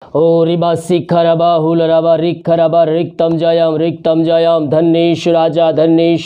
ओ रिबा शिखरबा हुलरबा रिखरबा रिक्तम जयम धन्येश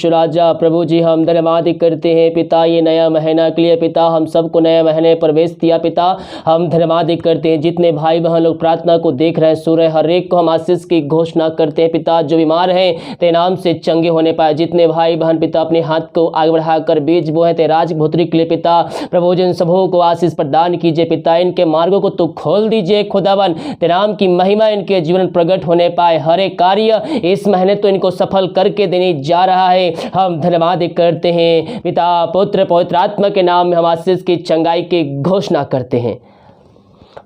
राजा प्रभु जी हम धन्यवाद करते हैं पिता, ये नया महीना के लिए पिता हम सबको नया महीने प्रवेश दिया पिता। हम धन्यवाद करते हैं जितने भाई बहन लोग प्रार्थना को देख रहे हैं सुन रहे, हर एक को हम आशीष की घोषणा करते हैं पिता। जो बीमार हैं ते नाम से चंगे होने पाए, जितने भाई बहन पिता अपने हाथ को आगे बढ़ाकर बीज बोए ते राजपुत्री के लिए पिता प्रभु जिन सबों को आशीष प्रदान कीजिए पिता। इनके मार्गों को तो खोल दीजिए खुदावन, तेरे नाम की महिमा इनके जीवन प्रकट होने पाए। हर एक कार्य इस महीने तो इनको सफल करके देने जा रहा है। हम धन्यवाद करते हैं पिता, पुत्र पवित्र आत्मा के नाम में हम आशीष की चंगाई की घोषणा करते हैं।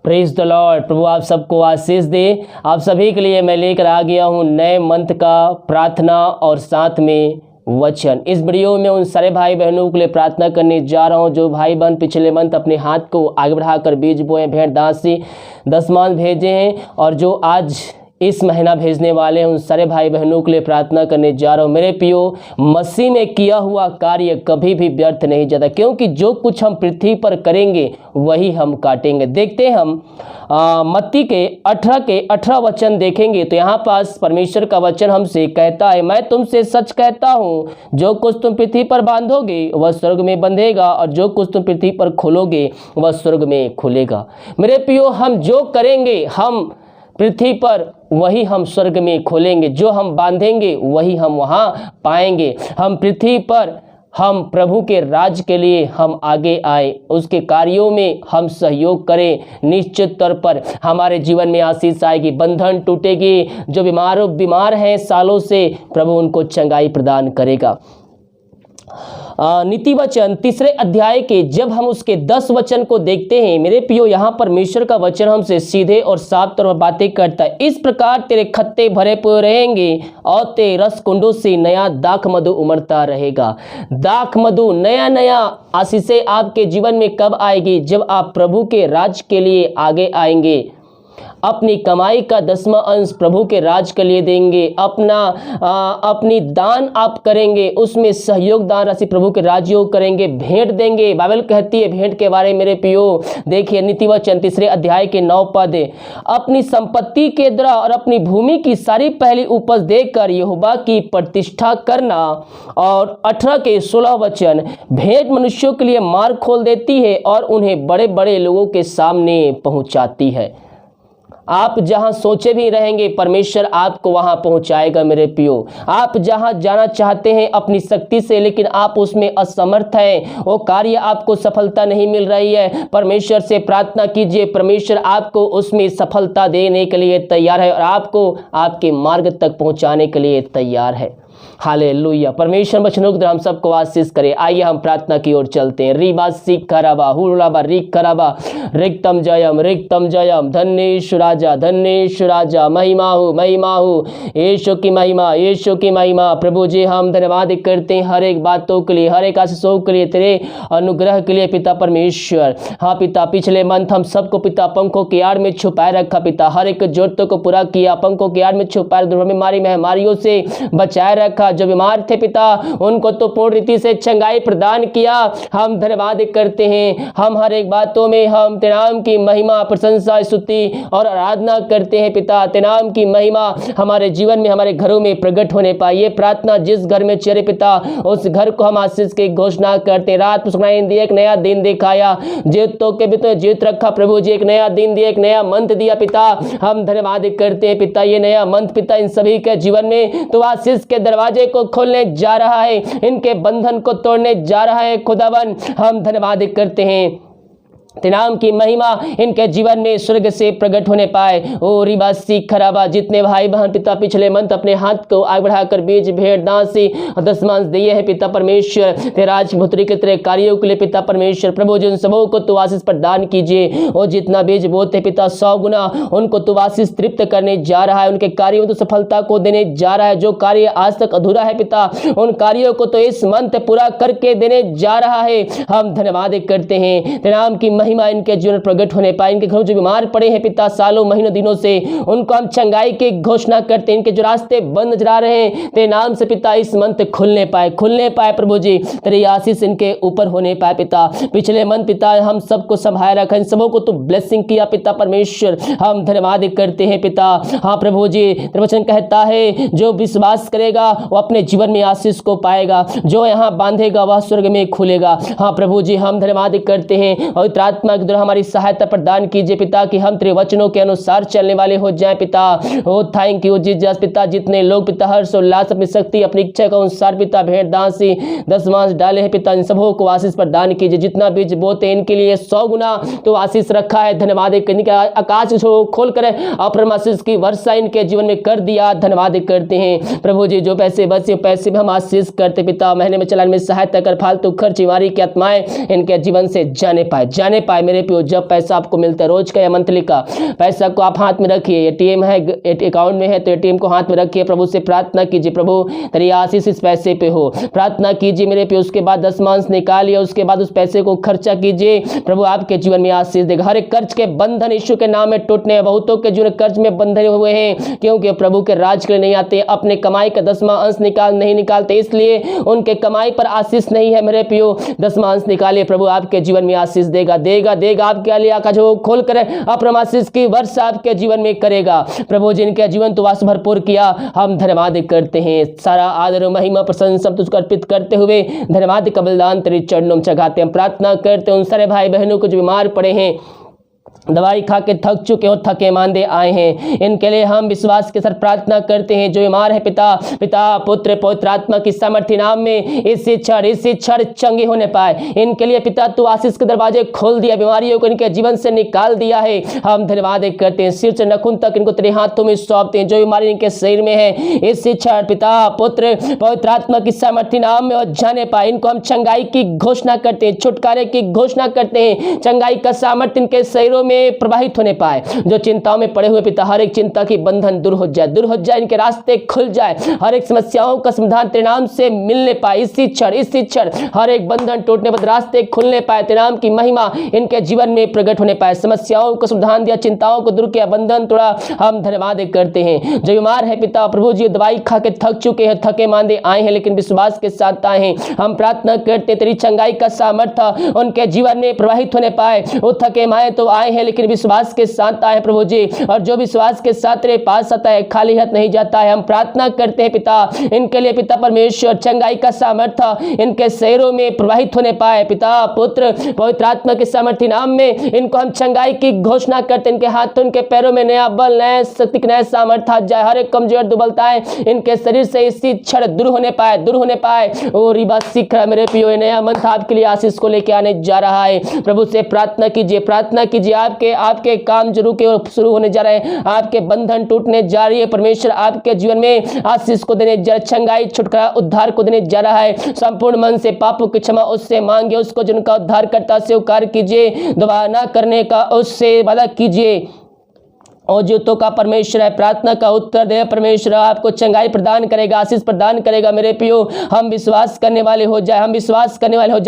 Praise the Lord. प्रभु आप सबको आशीष दे। आप सभी के लिए मैं लेकर आ गया हूँ नए मंथ का प्रार्थना और साथ में वचन। इस वीडियो में उन सारे भाई बहनों के लिए प्रार्थना करने जा रहा हूं जो भाई बहन पिछले मंथ अपने हाथ को आगे बढ़ाकर बीज बोए, भेंट दासी दशमांश भेजे हैं और जो आज इस महीना भेजने वाले हैं उन सारे भाई बहनों के लिए प्रार्थना करने जा रहा हूँ। मेरे प्रियो, मसीह में किया हुआ कार्य कभी भी व्यर्थ नहीं जाता, क्योंकि जो कुछ हम पृथ्वी पर करेंगे वही हम काटेंगे। देखते हैं हम मत्ती के 18 वचन देखेंगे तो यहाँ पास परमेश्वर का वचन हमसे कहता है, मैं तुमसे सच कहता हूँ जो कुछ तुम पृथ्वी पर बांधोगे वह स्वर्ग में बंधेगा और जो कुछ तुम पृथ्वी पर खोलोगे वह स्वर्ग में खुलेगा। मेरे प्रियो, हम जो करेंगे हम पृथ्वी पर वही हम स्वर्ग में खोलेंगे, जो हम बांधेंगे वही हम वहाँ पाएंगे। हम पृथ्वी पर हम प्रभु के राज के लिए हम आगे आए, उसके कार्यों में हम सहयोग करें, निश्चित तौर पर हमारे जीवन में आशीष आएगी, बंधन टूटेगी। जो बीमार हैं सालों से प्रभु उनको चंगाई प्रदान करेगा। नीति वचन 3 अध्याय के जब हम उसके 10 वचन को देखते हैं मेरे प्रियो, यहाँ परमेश्वर का वचन हमसे सीधे और साफ तौर पर बातें करता है। इस प्रकार तेरे खत्ते भरे हुए रहेंगे और तेरे रस कुंडों से नया दाख मधु उमड़ता रहेगा। दाख मधु, नया आशीषें आपके जीवन में कब आएगी? जब आप प्रभु के राज के लिए आगे आएंगे, अपनी कमाई का 10वां अंश प्रभु के राज के लिए देंगे, अपनी दान आप करेंगे, उसमें सहयोग दान राशि प्रभु के राजयोग करेंगे, भेंट देंगे। बाइबल कहती है भेंट के बारे में मेरे प्रियो, देखिए नीति वचन 3 अध्याय के 9 पद, अपनी संपत्ति के द्वारा और अपनी भूमि की सारी पहली उपज देकर यहोवा की प्रतिष्ठा करना। और 18 के 16 वचन, भेंट मनुष्यों के लिए मार्ग खोल देती है और उन्हें बड़े बड़े लोगों के सामने पहुंचाती है। आप जहां सोचे भी रहेंगे परमेश्वर आपको वहां पहुंचाएगा। मेरे प्रियो, आप जहां जाना चाहते हैं अपनी शक्ति से लेकिन आप उसमें असमर्थ हैं, वो कार्य आपको सफलता नहीं मिल रही है, परमेश्वर से प्रार्थना कीजिए, परमेश्वर आपको उसमें सफलता देने के लिए तैयार है और आपको आपके मार्ग तक पहुंचाने के लिए तैयार है। हालेलुया। परमेश्वर वचनों के द्वारा हम सबको आशीष करे। आइए हम प्रार्थना की ओर चलते हैं। रीबा सिखरबा हुलरबा रिखरबा रिक्तम जयम धन्येश राजा महिमा हो यीशु की महिमा। प्रभु जी हम धन्यवाद करते हैं हर एक बातों के लिए, हर एक आशीषों के लिए, तेरे अनुग्रह के लिए पिता परमेश्वर। हाँ पिता, पिछले मंथ हम सबको पिता पंखों की आड़ में छुपाए रखा पिता, हर एक जरूरतों को पूरा किया, पंखों की आड़ में छुपाए, बीमारी महामारियों से बचाए रखा। जो बीमार थे पिता उनको तो पूर्ण रीति से चंगाई प्रदान किया। हम धन्यवाद करते हैं। हम हर एक बातों में हम तेरे नाम की महिमा, प्रशंसा, स्तुति और आराधना करते हैं पिता। तेरे नाम की महिमा हमारे जीवन में, हमारे घरों में प्रकट होने पाए। ये प्रार्थना जिस घर में चले पिता उस घर को हम आशीष की घोषणा करते हैं। रात सुनाई दी, एक नया दिन दिखाया, जीतों के भी तो जीत रखा प्रभु जी, एक नया दिन दिया, एक नया मंथ दिया पिता। हम धन्यवाद करते हैं पिता। ये नया मंथ पिता इन सभी के जीवन में तो आशीष के दरवाजे को खोलने जा रहा है, इनके बंधन को तोड़ने जा रहा है खुदावन। हम धन्यवाद करते हैं तेरे नाम की महिमा इनके जीवन में स्वर्ग से प्रकट होने पाए। ओ रिबा सिखरबा, जितने भाई बहन पिता पिछले मंथ अपने हाथ को आगे बढ़ाकर बीज भेंट दासी और दशमांश दिए हैं पिता परमेश्वर, तेरे राजपुत्री के तेरे कार्यों के लिए पिता परमेश्वर प्रभु जिन सबों को तो आशीष प्रदान कीजिए। और जितना बीज बोते पिता 100 गुना उनको तो आशीष तृप्त करने जा रहा है, उनके कार्यों को तो सफलता को देने जा रहा है। जो कार्य आज तक अधूरा है पिता उन कार्यों को तो इस मंथ पूरा करके देने जा रहा है। हम धन्यवाद करते हैं तेरे नाम की महिमा इनके जीवन में प्रकट होने पाए। इनके घरों जो बीमार पड़े हैं पिता सालों महीनों दिनों से, उनको हम चंगाई की घोषणा करते हैं। इनके जो रास्ते बंद नजर आ रहे हैं तेरे नाम से पिता इस मंथ खुलने पाए प्रभु जी। तेरी आशीष इनके ऊपर होने पाए पिता। पिछले मंथ पिता हम सबको संभाल रखा, इन सबों को तू ब्लेसिंग किया पिता परमेश्वर, हम धन्यवाद करते हैं पिता। हाँ प्रभु जी, तेरा वचन कहता है जो विश्वास करेगा वो अपने जीवन में आशीष को पाएगा, जो यहाँ बांधेगा वह स्वर्ग में खुलेगा। हाँ प्रभु जी, हम धन्यवाद करते हैं और पवित्र आत्मा के द्वारा हमारी सहायता प्रदान कीजिए पिता कि हम तेरे वचनों के अनुसार चलने वाले हो जाए पिता। ओ थैंक यू जीसस पिता। जितने लोग पिता हर्ष उल्लास अपनी शक्ति अपनी इच्छा के अनुसार पिता भेंट दासी दशमांश डाले हैं पिता, इन सबों को आशीष प्रदान कीजिए। जितना बीज बोते इनके लिए 100 गुना तो आशीष रखा है। धन्यवाद करने का आकाश खोल कर अपरम आशीष की वर्षा इनके जीवन में कर दिया। धन्यवाद करते हैं प्रभु जी। जो पैसे बचे पैसे भी हम आशीष करते पिता, महीने में चलाने में सहायता कर, फालतू खर्च बीमारी की आत्माएं इनके जीवन से जाने पाए मेरे प्यो। जब पैसा आपको मिलता है रोज का या मंथली का, पैसा को आप हाथ में रखिए। एटीएम है अकाउंट में है तो एटीएम को हाथ में रखिए, प्रभु से प्रार्थना कीजिए प्रभु तेरी आशीष इस पैसे पे हो। प्रार्थना कीजिए मेरे प्यो। उसके बाद दशमांश निकालिए, उसके बाद उस पैसे को खर्चा कीजिए, प्रभु आपके जीवन में आशीष देगा। हर एक कर्ज के बंधन यीशु के नाम में टूटने हैं। बहुतों के जीवन कर्ज में बंधे हुए हैं क्योंकि प्रभु के राज के लिए नहीं आते, अपने कमाई का 10वां अंश नहीं निकालते, इसलिए उनके कमाई पर आशीष नहीं है मेरे प्यो। 10वां अंश निकालिए, प्रभु आपके जीवन में आशीष देगा आपके लिए आकाश खोल कर अपरम आशीष की वर्षा आपके जीवन में करेगा। प्रभु जिनके जीवन तो वास भरपूर किया, हम धन्यवाद करते हैं। सारा आदर महिमा प्रशंसा तुझको अर्पित करते हुए धन्यवाद का बलिदान तेरे चरणों में चढ़ाते हम। प्रार्थना करते हैं उन सारे भाई बहनों को जो बीमार पड़े हैं, दवाई खा के थक चुके हो, थके मांदे आए हैं, इनके लिए हम विश्वास के साथ प्रार्थना करते हैं। जो बीमार है पिता पुत्र पवित्र आत्मा की सामर्थ्य नाम में इस क्षण चंगे होने पाए। इनके लिए पिता तू आशीष के दरवाजे खोल दिया, बीमारियों को इनके जीवन से निकाल दिया है। हम धन्यवाद करते हैं। सिर से नखून तक इनको तेरे हाथों में सौंपते हैं। जो बीमारी इनके शरीर में है इस क्षण पिता पुत्र पवित्र आत्मा की सामर्थ्य नाम में और जाने पाए। इनको हम चंगाई की घोषणा करते हैं, छुटकारे की घोषणा करते हैं। चंगाई का सामर्थ्य इनके शरीरों में प्रवाहित होने पाए। जो चिंताओं में पड़े हुए पिता हर एक चिंता की बंधन दूर हो जाए, इनके रास्ते खुल जाए, हर एक समस्याओं का समाधान तेरे नाम से मिलने पाए। इसी क्षण हर एक बंधन टूटने पर रास्ते खुलने पाए, तेरे नाम की महिमा इनके जीवन में प्रकट होने पाए। समस्याओं को समाधान दिया, चिंताओं को दूर किया, बंधन तोड़ा, हम धन्यवाद करते हैं। जो बीमार है पिता प्रभु जी दवाई खा के थक चुके हैं, थके मांदे आए हैं, लेकिन विश्वास के साथ आए हैं। हम प्रार्थना करते तेरी चंगाई का सामर्थ्य उनके जीवन में प्रवाहित होने पाए। वो थके माए तो आए हैं लेकिन विश्वास के साथ आए प्रभु जी, और जो विश्वास के साथ तेरे पास आता है खाली हाथ नहीं जाता है। हम प्रार्थना करते हैं पिता इनके लिए पिता परमेश्वर चंगाई का सामर्थ्य इनके शरीरों में प्रवाहित होने पाए। पिता पुत्र पवित्र आत्मा के सामर्थ्य नाम में इनको हम चंगाई की घोषणा करते हैं। इनके हाथों इनके पैरों में नया बल नया शक्ति नया सामर्थ्य आ जाए। हर एक कमजोर दुबलताएं इनके शरीर से इसी क्षण दूर होने पाए। ओ रिबा सीख रहा मेरे प्रियो, नया मंथ आपके लिए आशीष को लेके आने जा रहा है। प्रभु से प्रार्थना कीजिए आपके काम जो रुके और शुरू होने जा रहे हैं, आपके बंधन टूटने जा रही है। परमेश्वर आपके जीवन में आशीष को देने जा रहा है, चंगाई छुटकारा उद्धार को देने जा रहा है। संपूर्ण मन से पापों की क्षमा उससे मांगे, उसको जिनका उद्धार करता स्वीकार कीजिए, दोबारा ना करने का उससे वादा कीजिए। और जो तो का परमेश्वर है, प्रार्थना का उत्तर दे परमेश्वर आपको चंगाई प्रदान करेगा, आशीष प्रदान करेगा। मेरे प्रियो हम विश्वास करने वाले हो जाए,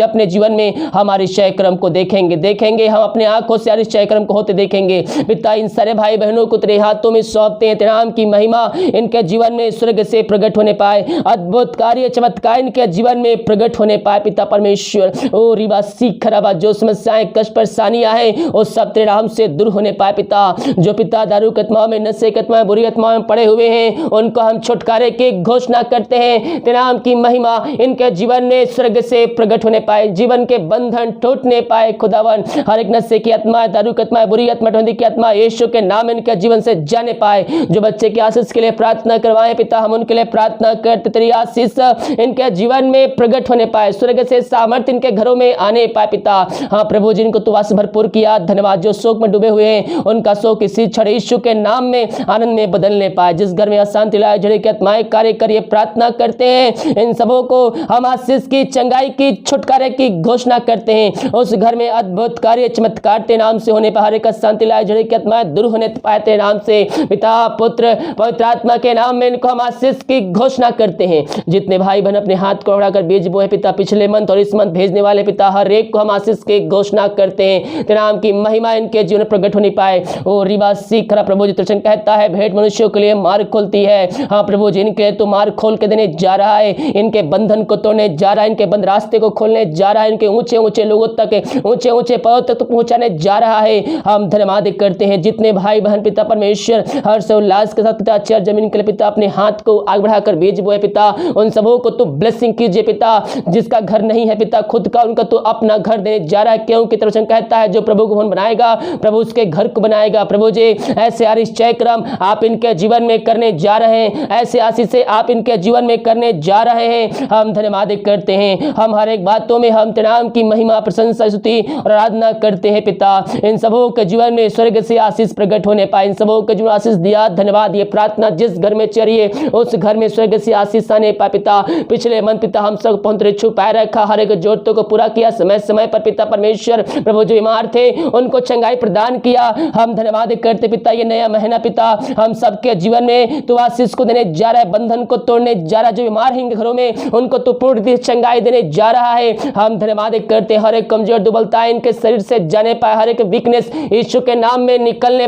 अपने जीवन में हमारे क्षयक्रम को देखेंगे हम अपने आंखों से हमारे क्षयक्रम को होते देखेंगे। पिता इन सारे भाई बहनों को तेरे हाथों में सौंपते हैं। तेरे नाम की महिमा इनके जीवन में स्वर्ग से प्रकट होने पाए, अद्भुत कार्य चमत्कार इनके जीवन में प्रकट होने पाए। पिता परमेश्वर ओ रिबा सीख खराबा जो समस्याएं कष्ट परेशानियां हैं वो सब तेरे नाम से दूर होने पाए। पिता जो पिता दारू की आत्माओं में, नशे की आत्माओं में, बुरी आत्माओं में पड़े हुए हैं, उनको हम छुटकारे की घोषणा करते हैं। तेरे नाम की महिमा इनके जीवन में स्वर्ग से प्रकट होने पाए, जीवन के बंधन टूटने पाए। खुदावन हर एक नशे की आत्मा, दारू की आत्मा, बुरी आत्मा, ठंडी की आत्मा यीशु के नाम इनके जीवन से जाने पाए। जो बच्चे की आशीष के लिए प्रार्थना करवाएं पिता, हम उनके लिए प्रार्थना करते तेरी आशीष इनके जीवन में प्रकट होने पाए, स्वर्ग से सामर्थ्य इनके घरों में आने पाए। पिता हाँ प्रभु जिनको तू वास भरपूर किया, धन्यवाद। जो शोक में डूबे हुए हैं उनका शोक इसी क्षण यीशु के नाम में आनंद में बदलने पाए। जिस घर में अशांति लाए झगड़े की आत्माएं कार्य करिए प्रार्थना करते हैं, इन सबों को हम आशीष की, चंगाई की, छुटकारे की घोषणा करते हैं। उस घर में अद्भुत कार्य चमत्कार तेरे नाम से होने पर हर एक अशांति लाए झगड़े की आत्माएं दूर होने पाए तेरे नाम से। पिता पुत्र पवित्र आत्मा के नाम में इनको हम आशीष की घोषणा करते हैं। जितने भाई बहन अपने हाथ को बढ़ाकर बीज बोए पिता, पिछले मंथ और इस मंथ भेजने वाले पिता, हर एक को हम आशीष की घोषणा करते हैं। तेरे नाम की महिमा इनके जीवन में प्रकट होनी पाए। ओ रिबा सीख रहा प्रभु जी, दर्शन कहता है भेंट मनुष्यों के लिए मार्ग खोलती है। हाँ प्रभु जी, इनके तो मार्ग खोल के देने जा रहा है, इनके बंधन को तोड़ने जा रहा है, इनके बंद रास्ते को खोलने जा रहा है, इनके ऊंचे ऊंचे लोगों तक, ऊंचे ऊंचे पदों तक पहुंचाने जा रहा है। हम धन्यवाद करते हैं। जितने भाई बहन पिता परमेश्वर हर्ष उल्लास के साथ पिता चर जमीन के लिए पिता अपने हाथ को आग बढ़ाकर बीज बोए पिता, उन सबों को तो ब्लेसिंग कीजिए पिता। जिसका घर नहीं है पिता खुद का, उनका तो अपना घर देने जा रहा है, क्योंकि तरफ कहता है जो प्रभु को भवन बनाएगा प्रभु उसके घर को बनाएगा। प्रभु जी ऐसे आशीष क्रम आप इनके जीवन में करने जा रहे हैं, ऐसे आशीष आप इनके जीवन में करने जा रहे हैं। हम धन्यवाद करते हैं। हम हर एक बातों में हम तेरे नाम की महिमा प्रशंसा स्तुति और आराधना करते हैं पिता। इन सबों के जीवन में स्वर्ग से आशीष प्रकट होने पाए, इन सबों के जीवन आशीष दिया। धन्यवाद। ये प्रार्थना जिस घर में चलिए उस घर में स्वर्ग से आशीष आने पाए पिता। पिछले मन पिता हम सब पहुंचे छुपाए रखा, हर एक जरूरतों को पूरा किया समय समय पर पिता परमेश्वर। प्रभु जो बीमार थे उनको चंगाई प्रदान किया। हम धन्यवाद करते पिता। ये नया महीना पिता हम सबके जीवन में तो आशीष को देने जा रहा है, बंधन को तोड़ने जा रहा है। जो बीमार हैं घरों में उनको तो पूर्ण चंगाई देने जा रहा है। हम धन्यवाद करते हर एक कमजोर दुबलता इनके शरीर से जाने पाए, हर एक वीकनेस यीशु के नाम में निकलने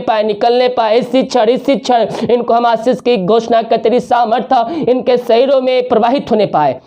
पाए। इसी क्षण इनको हम आशीष की घोषणा कर तेरी सामर्थ्य इनके शरीरों में प्रवाहित होने पाए।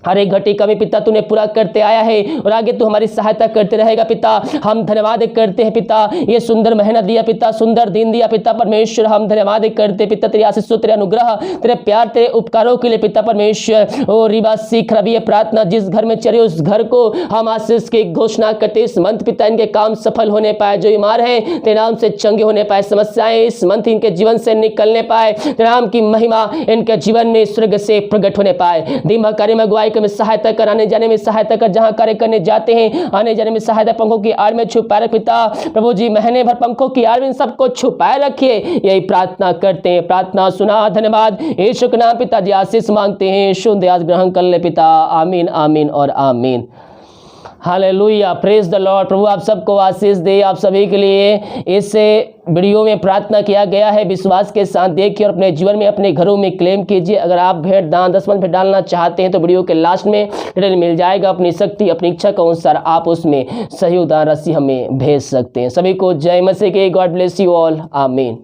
हर एक घटी कमी पिता तूने पूरा करते आया है और आगे तू हमारी सहायता करते रहेगा पिता। हम धन्यवाद करते हैं पिता। ये सुंदर मेहनत दिया पिता, सुंदर दिन दिया पिता परमेश्वर। हम धन्यवाद करते पिता तेरी आशीष, तेरे अनुग्रह, तेरे प्यार, तेरे उपकारों के लिए पिता परमेश्वर। ओ रिबा सीख रही है प्रार्थना जिस घर में चले उस घर को हम आशीष की घोषणा करते। इस मंथ पिता इनके काम सफल होने पाए, जो बीमार है तेरे नाम से चंगे होने पाए, समस्याएं इस मंथ इनके जीवन से निकलने पाए, तेरे नाम की महिमा इनके जीवन में स्वर्ग से प्रकट होने पाए। दिमाग कार्य में अगुवाई में सहायता कर, आने जाने में सहायता कर, जहां कार्य करने जाते हैं आने जाने में सहायता, पंखों की आड़ में छुपाए रख पिता। प्रभु जी महीने भर पंखों की आड़ में सबको छुपाए रखिए, यही प्रार्थना करते हैं। प्रार्थना सुना, धन्यवाद। यीशु के नाम पिता जी आशीष मांगते हैं, शुद्ध आज ग्रहण कर ले पिता। आमीन आमीन और आमीन। Hallelujah, praise the Lord. प्रभु आप सबको आशीष दे। आप सभी के लिए इस वीडियो में प्रार्थना किया गया है, विश्वास के साथ देखिए और अपने जीवन में अपने घरों में क्लेम कीजिए। अगर आप भेंट दान 10 भेंट डालना चाहते हैं तो वीडियो के लास्ट में डिटेल मिल जाएगा। अपनी शक्ति अपनी इच्छा के अनुसार आप उसमें सही उदार राशि हमें भेज सकते हैं। सभी को जय मसीह के। God bless you all. आमीन।